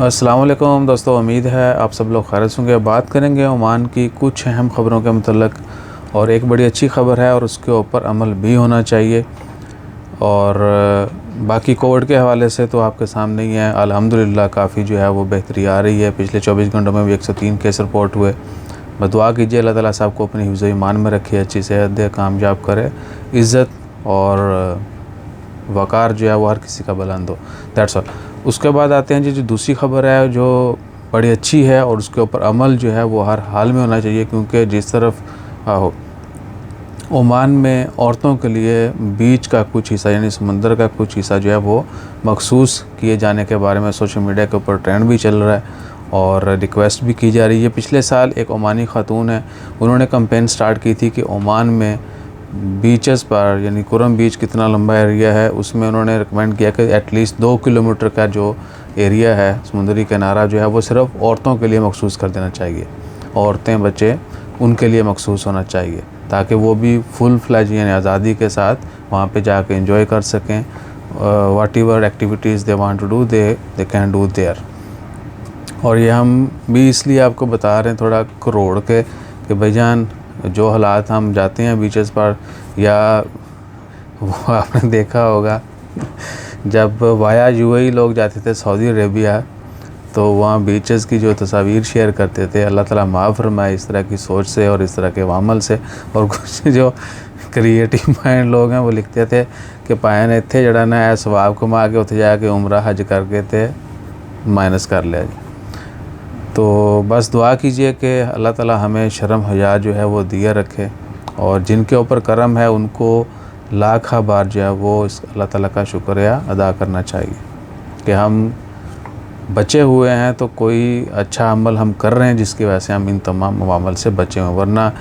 अस्सलाम वालेकुम दोस्तों, उम्मीद है आप सब लोग खैरियत होंगे। बात करेंगे ओमान की कुछ अहम ख़बरों के मतलब, और एक बड़ी अच्छी ख़बर है और उसके ऊपर अमल भी होना चाहिए। और बाकी कोविड के हवाले से तो आपके सामने ही है, अल्हम्दुलिल्लाह काफ़ी जो है वो बेहतरी आ रही है। पिछले 24 घंटों में भी 103 केस रिपोर्ट हुए। बस दुआ कीजिए अल्लाह ताला साहब को अपनी हिफ्ज़ ईमान में रखे, अच्छी सेहत दे, कामयाब करे, इज़्ज़त और वक़ार जो है वो हर किसी का बुलंद हो। That's all. उसके बाद आते हैं जी जो दूसरी ख़बर है जो बड़ी अच्छी है और उसके ऊपर अमल जो है वो हर हाल में होना चाहिए, क्योंकि जिस तरफ ओमान में औरतों के लिए बीच का कुछ हिस्सा यानी समंदर का कुछ हिस्सा जो है वो मखसूस किए जाने के बारे में सोशल मीडिया के ऊपर ट्रेंड भी चल रहा है और रिक्वेस्ट भी की जा रही है। पिछले साल एक ओमानी ख़ातून है, उन्होंने कैंपेन स्टार्ट की थी कि ओमान में बीचेस पर यानी कुरम बीच कितना लंबा एरिया है, उसमें उन्होंने रिकमेंड किया कि एटलीस्ट 2 किलोमीटर का जो एरिया है समुद्री किनारा जो है वो सिर्फ़ औरतों के लिए मखसूस कर देना चाहिए। औरतें बच्चे उनके लिए मखसूस होना चाहिए ताकि वो भी फुल फ्लैज यानी आज़ादी के साथ वहाँ पे जाके एंजॉय कर सकें। Whatever activities they want to do they can do there. और ये हम भी इसलिए आपको बता रहे हैं थोड़ा करोड़ के कि भाईजान जो हालात हम जाते हैं बीचेस पर, या वो आपने देखा होगा जब वाया यूएई लोग जाते थे सऊदी अरेबिया, तो वहाँ बीचेस की जो तस्वीर शेयर करते थे, अल्लाह ताला माफ़ फरमाए इस तरह की सोच से और इस तरह के अमल से। और कुछ जो क्रिएटिव माइंड लोग हैं वो लिखते थे कि पाए ने इत्थे जड़ा ना है सवाब कमा के उत्थे जाके उम्रा हज करके ते माइनस कर लिया जी। तो बस दुआ कीजिए कि अल्लाह ताला हमें शर्म हया जो है वो दिया रखे, और जिनके ऊपर करम है उनको लाख बार जो है वो इस अल्लाह ताला का शुक्रिया अदा करना चाहिए कि हम बचे हुए हैं, तो कोई अच्छा अमल हम कर रहे हैं जिसकी वजह से हम इन तमाम अवामल से बचे हुए। वरना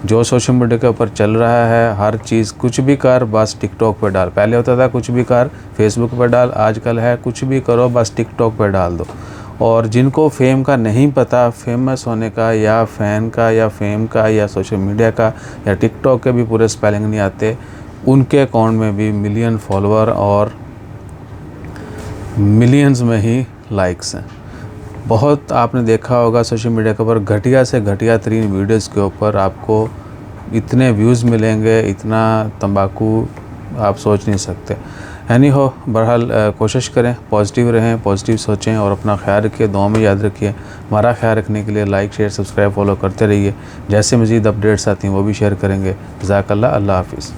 जो सोशल मीडिया के ऊपर चल रहा है, हर चीज़ कुछ भी कर बस टिकटॉक पे डाल। पहले होता था कुछ भी कर फेसबुक पे डाल, आजकल है कुछ भी करो बस टिकटॉक पे डाल दो। और जिनको फेम का नहीं पता, फेमस होने का या फ़ैन का या फेम का या सोशल मीडिया का या टिकटॉक के भी पूरे स्पेलिंग नहीं आते, उनके अकाउंट में भी मिलियन फॉलोअर और मिलियंस में ही लाइक्स हैं। बहुत आपने देखा होगा सोशल मीडिया के ऊपर घटिया से घटिया तरीन वीडियोज़ के ऊपर आपको इतने व्यूज़ मिलेंगे, इतना तंबाकू आप सोच नहीं सकते। एनी हो, बहरहाल कोशिश करें, पॉजिटिव रहें, पॉजिटिव सोचें और अपना ख्याल रखिए, दुआ में याद रखिए। हमारा ख्याल रखने के लिए लाइक शेयर सब्सक्राइब फॉलो करते रहिए। जैसे मज़ीद अपडेट्स आती हैं वो भी शेयर करेंगे। जज़ाकल्लाह, अल्लाह हाफ़िज़।